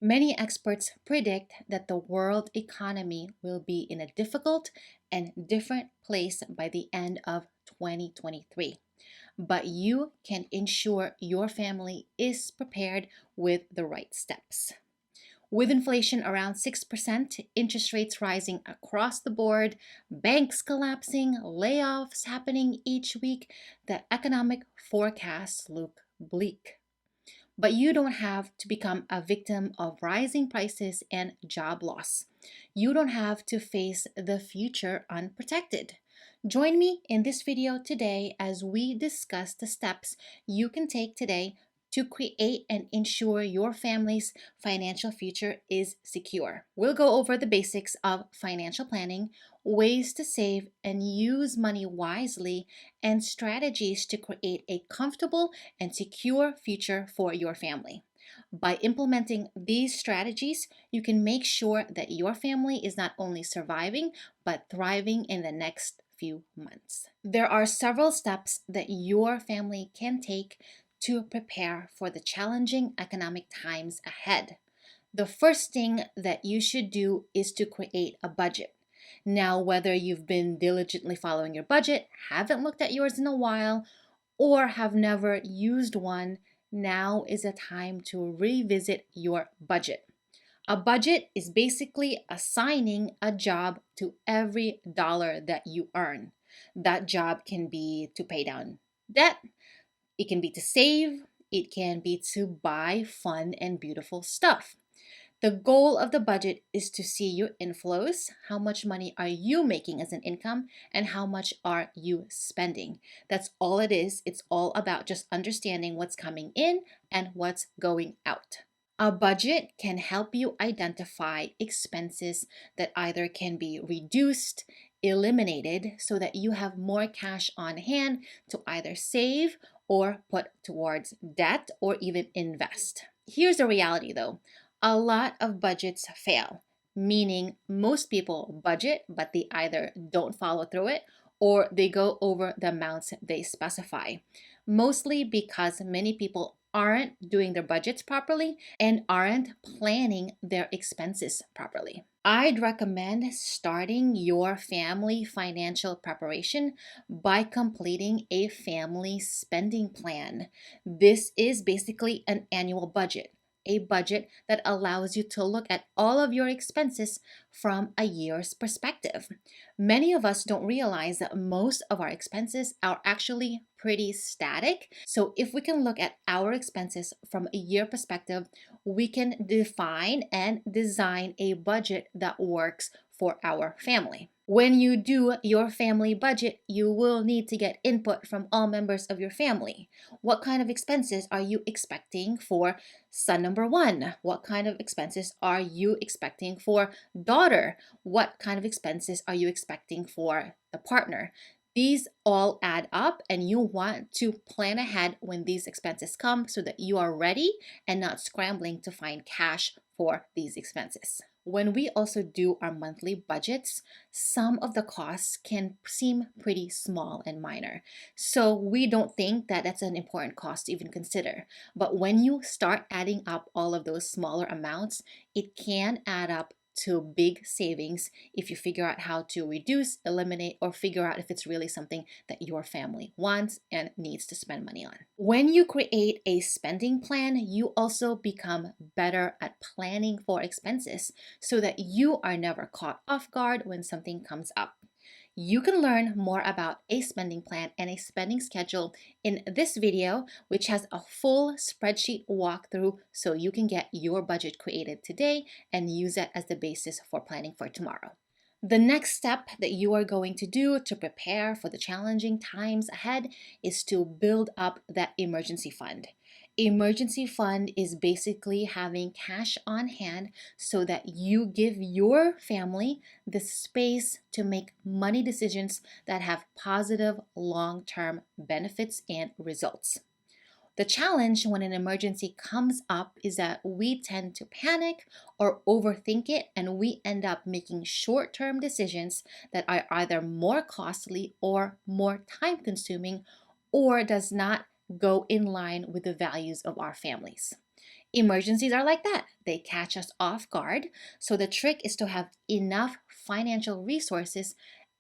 Many experts predict that the world economy will be in a difficult and different place by the end of 2023. But you can ensure your family is prepared with the right steps. With inflation around 6%, interest rates rising across the board, banks collapsing, layoffs happening each week, the economic forecasts look bleak. But you don't have to become a victim of rising prices and job loss. You don't have to face the future unprotected. Join me in this video today as we discuss the steps you can take today to create and ensure your family's financial future is secure. We'll go over the basics of financial planning, ways to save and use money wisely, and strategies to create a comfortable and secure future for your family. By implementing these strategies, you can make sure that your family is not only surviving, but thriving in the next few months. There are several steps that your family can take to prepare for the challenging economic times ahead. The first thing that you should do is to create a budget. Now, whether you've been diligently following your budget, haven't looked at yours in a while, or have never used one, now is a time to revisit your budget. A budget is basically assigning a job to every dollar that you earn. That job can be to pay down debt, it can be to save, it can be to buy fun and beautiful stuff. The goal of the budget is to see your inflows. How much money are you making as an income and how much are you spending? That's all it is. It's all about just understanding what's coming in and what's going out. A budget can help you identify expenses that either can be reduced, eliminated, so that you have more cash on hand to either save or put towards debt or even invest. Here's the reality though. A lot of budgets fail, meaning most people budget, but they either don't follow through it or they go over the amounts they specify. Mostly because many people aren't doing their budgets properly and aren't planning their expenses properly. I'd recommend starting your family financial preparation by completing a family spending plan. This is basically an annual budget, a budget that allows you to look at all of your expenses from a year's perspective. Many of us don't realize that most of our expenses are actually pretty static. So if we can look at our expenses from a year perspective, we can define and design a budget that works for our family. When you do your family budget, you will need to get input from all members of your family. What kind of expenses are you expecting for son number one? What kind of expenses are you expecting for daughter? What kind of expenses are you expecting for the partner? These all add up, and you want to plan ahead when these expenses come so that you are ready and not scrambling to find cash for these expenses. When we also do our monthly budgets, some of the costs can seem pretty small and minor. So we don't think that that's an important cost to even consider. But when you start adding up all of those smaller amounts, it can add up to big savings if you figure out how to reduce, eliminate, or figure out if it's really something that your family wants and needs to spend money on. When you create a spending plan, you also become better at planning for expenses so that you are never caught off guard when something comes up. You can learn more about a spending plan and a spending schedule in this video, which has a full spreadsheet walkthrough so you can get your budget created today and use it as the basis for planning for tomorrow. The next step that you are going to do to prepare for the challenging times ahead is to build up that emergency fund. Emergency fund is basically having cash on hand so that you give your family the space to make money decisions that have positive long-term benefits and results. The challenge when an emergency comes up is that we tend to panic or overthink it, and we end up making short-term decisions that are either more costly or more time-consuming or does not go in line with the values of our families. Emergencies are like that. They catch us off guard. So the trick is to have enough financial resources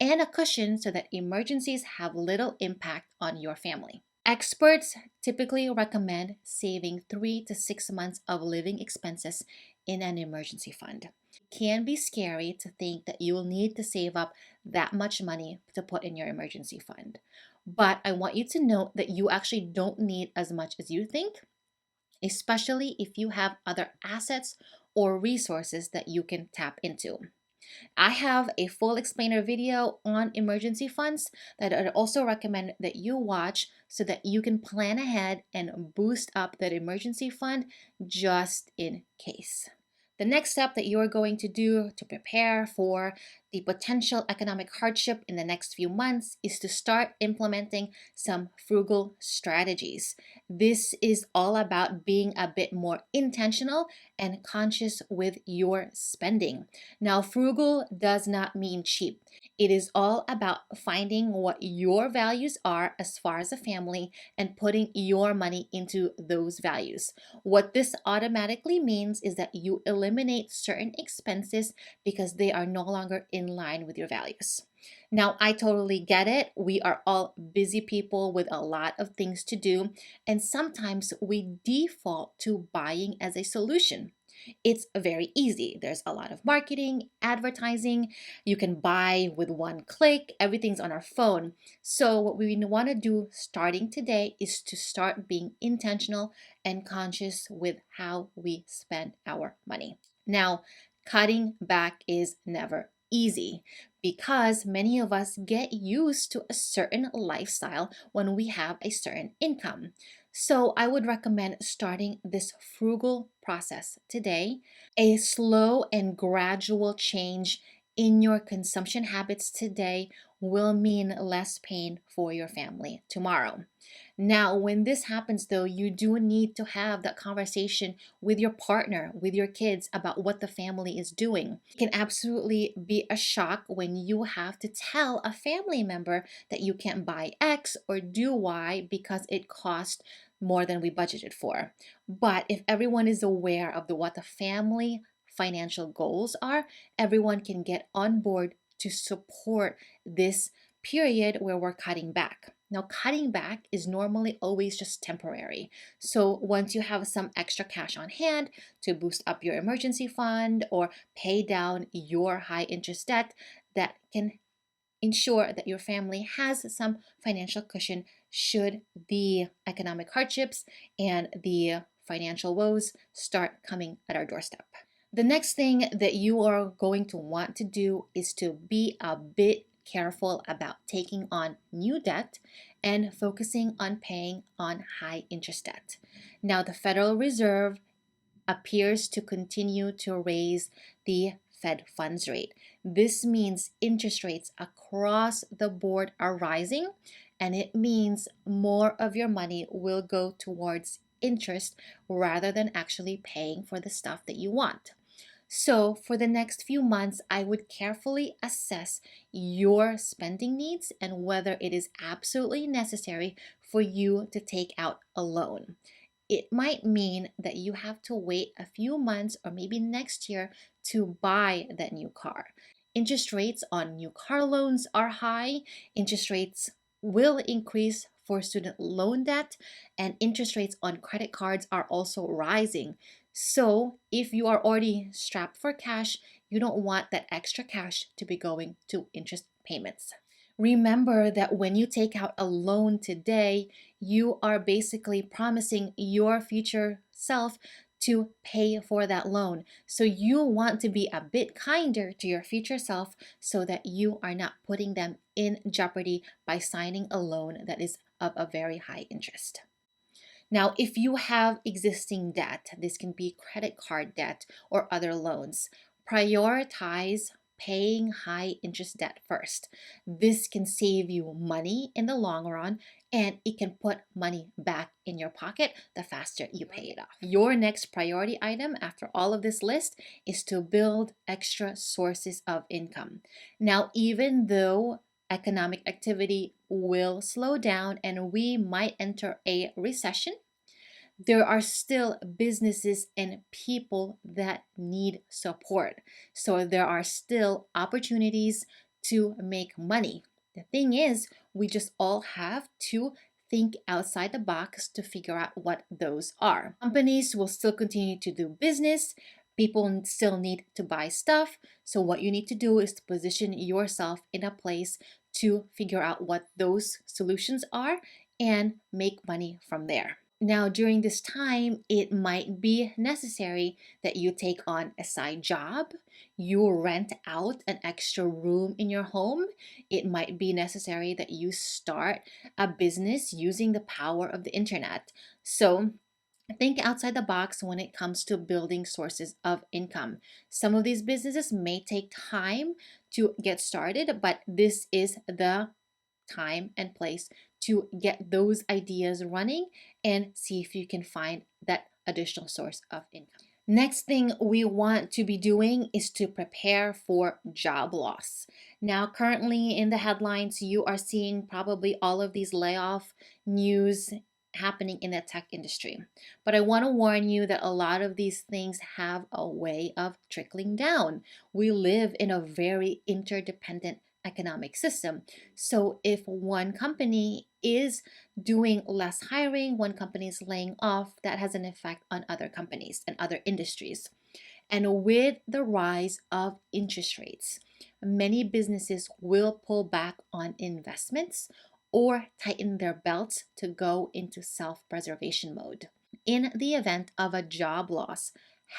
and a cushion so that emergencies have little impact on your family. Experts typically recommend saving 3 to 6 months of living expenses in an emergency fund. It can be scary to think that you will need to save up that much money to put in your emergency fund. But I want you to note that you actually don't need as much as you think, especially if you have other assets or resources that you can tap into. I have a full explainer video on emergency funds that I'd also recommend that you watch so that you can plan ahead and boost up that emergency fund just in case. The next step that you're going to do to prepare for the potential economic hardship in the next few months is to start implementing some frugal strategies. This is all about being a bit more intentional and conscious with your spending. Now, frugal does not mean cheap. It is all about finding what your values are as far as a family and putting your money into those values. What this automatically means is that you eliminate certain expenses because they are no longer in line with your values. Now, I totally get it. We are all busy people with a lot of things to do, and sometimes we default to buying as a solution. It's very easy. There's a lot of marketing, advertising. You can buy with one click. Everything's on our phone. So, what we want to do starting today is to start being intentional and conscious with how we spend our money. Now, cutting back is never easy because many of us get used to a certain lifestyle when we have a certain income. So, I would recommend starting this frugal process today. A slow and gradual change in your consumption habits today will mean less pain for your family tomorrow. Now, when this happens, though, you do need to have that conversation with your partner, with your kids about what the family is doing. It can absolutely be a shock when you have to tell a family member that you can't buy X or do Y because it costs more than we budgeted for. But if everyone is aware of what the family financial goals are, everyone can get on board to support this period where we're cutting back. Now, cutting back is normally always just temporary. So, once you have some extra cash on hand to boost up your emergency fund or pay down your high interest debt, that can ensure that your family has some financial cushion should the economic hardships and the financial woes start coming at our doorstep. The next thing that you are going to want to do is to be a bit careful about taking on new debt and focusing on paying on high interest debt. Now, the Federal Reserve appears to continue to raise the Fed funds rate. This means interest rates across the board are rising, and it means more of your money will go towards interest rather than actually paying for the stuff that you want. So, for the next few months, I would carefully assess your spending needs and whether it is absolutely necessary for you to take out a loan. It might mean that you have to wait a few months or maybe next year to buy that new car. Interest rates on new car loans are high. Interest rates will increase for student loan debt, and interest rates on credit cards are also rising. So, if you are already strapped for cash, you don't want that extra cash to be going to interest payments. Remember that when you take out a loan today, you are basically promising your future self to pay for that loan. So you want to be a bit kinder to your future self so that you are not putting them in jeopardy by signing a loan that is of a very high interest. Now, if you have existing debt, this can be credit card debt or other loans, prioritize paying high interest debt first. This can save you money in the long run and it can put money back in your pocket the faster you pay it off. Your next priority item after all of this list is to build extra sources of income. Now, even though economic activity will slow down and we might enter a recession, there are still businesses and people that need support. So there are still opportunities to make money. The thing is, we just all have to think outside the box to figure out what those are. Companies will still continue to do business. People still need to buy stuff. So, what you need to do is to position yourself in a place to figure out what those solutions are and make money from there. Now, during this time, it might be necessary that you take on a side job, you rent out an extra room in your home. It might be necessary that you start a business using the power of the internet. So, think outside the box when it comes to building sources of income. Some of these businesses may take time to get started, but this is the time and place to get those ideas running and see if you can find that additional source of income. Next thing we want to be doing is to prepare for job loss. Now, currently in the headlines, you are seeing probably all of these layoff news happening in the tech industry. But I want to warn you that a lot of these things have a way of trickling down. We live in a very interdependent economic system. So if one company is doing less hiring, one company is laying off, that has an effect on other companies and other industries. And with the rise of interest rates, many businesses will pull back on investments or tighten their belts to go into self-preservation mode. In the event of a job loss,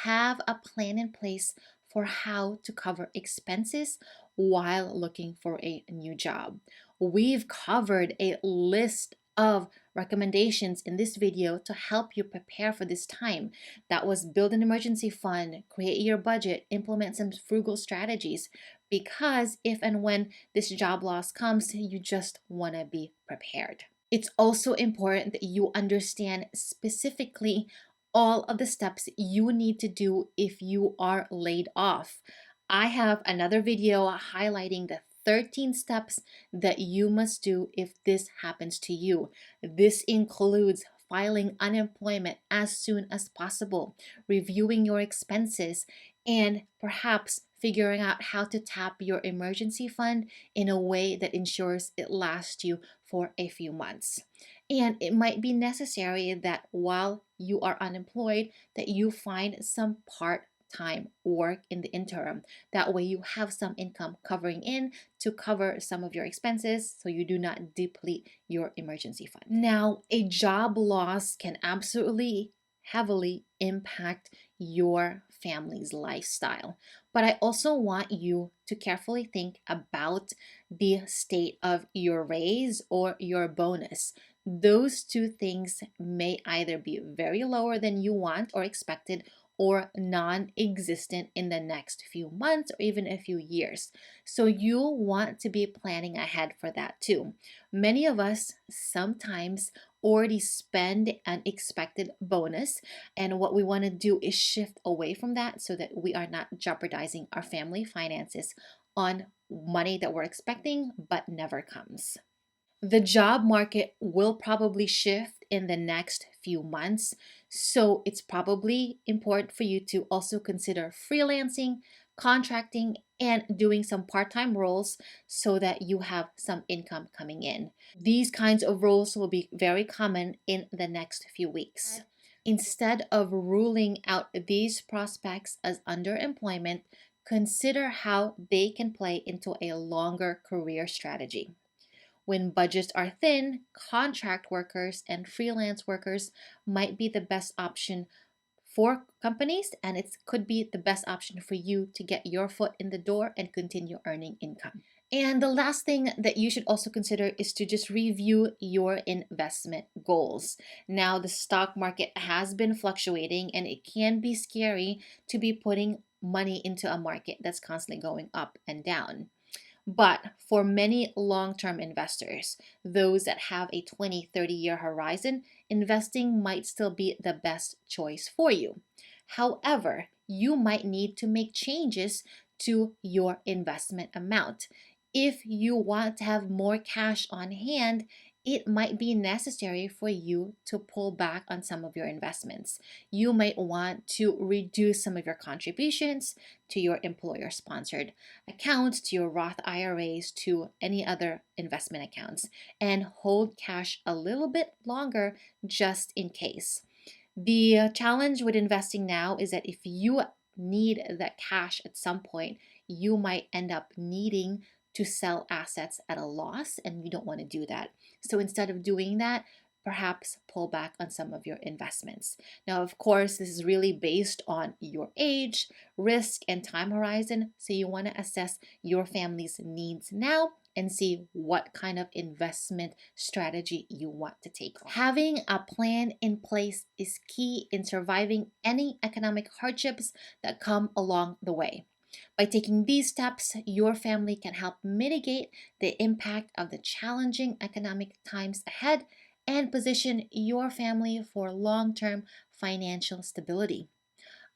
have a plan in place for how to cover expenses while looking for a new job. We've covered a list of recommendations in this video to help you prepare for this time. That was build an emergency fund, create your budget, implement some frugal strategies, because if and when this job loss comes, you just want to be prepared. It's also important that you understand specifically all of the steps you need to do if you are laid off. I have another video highlighting the 13 steps that you must do if this happens to you. This includes filing unemployment as soon as possible, reviewing your expenses, and perhaps figuring out how to tap your emergency fund in a way that ensures it lasts you for a few months. And it might be necessary that while you are unemployed, that you find some part-time work in the interim. That way you have some income covering in to cover some of your expenses so you do not deplete your emergency fund. Now, a job loss can absolutely heavily impact your family's lifestyle. But I also want you to carefully think about the state of your raise or your bonus. Those two things may either be very lower than you want or expected, or non-existent in the next few months or even a few years. So you want to be planning ahead for that too. Many of us sometimes already spend an expected bonus, and what we want to do is shift away from that so that we are not jeopardizing our family finances on money that we're expecting but never comes. The job market will probably shift in the next few months, so it's probably important for you to also consider freelancing, contracting, and doing some part-time roles so that you have some income coming in. These kinds of roles will be very common in the next few weeks. Instead of ruling out these prospects as underemployment, consider how they can play into a longer career strategy. When budgets are thin, contract workers and freelance workers might be the best option for companies, and it could be the best option for you to get your foot in the door and continue earning income. And the last thing that you should also consider is to just review your investment goals. Now, the stock market has been fluctuating, and it can be scary to be putting money into a market that's constantly going up and down. But for many long-term investors, those that have a 20, 30-year horizon, investing might still be the best choice for you. However, you might need to make changes to your investment amount. If you want to have more cash on hand it might be necessary for you to pull back on some of your investments. You might want to reduce some of your contributions to your employer sponsored accounts, to your Roth IRAs, to any other investment accounts, and hold cash a little bit longer just in case. The challenge with investing now is that if you need that cash at some point, you might end up needing to sell assets at a loss, and you don't want to do that. So instead of doing that, perhaps pull back on some of your investments. Now, of course, this is really based on your age, risk, and time horizon. So you want to assess your family's needs now and see what kind of investment strategy you want to take on. Having a plan in place is key in surviving any economic hardships that come along the way. By taking these steps, your family can help mitigate the impact of the challenging economic times ahead and position your family for long-term financial stability.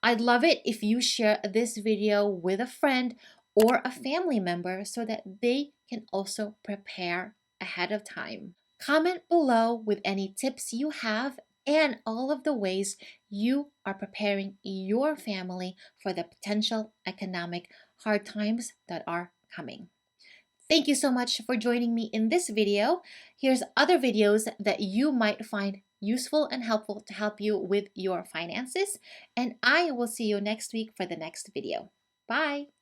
I'd love it if you share this video with a friend or a family member so that they can also prepare ahead of time. Comment below with any tips you have and all of the ways you are preparing your family for the potential economic hard times that are coming. Thank you so much for joining me in this video. Here's other videos that you might find useful and helpful to help you with your finances. And I will see you next week for the next video. Bye.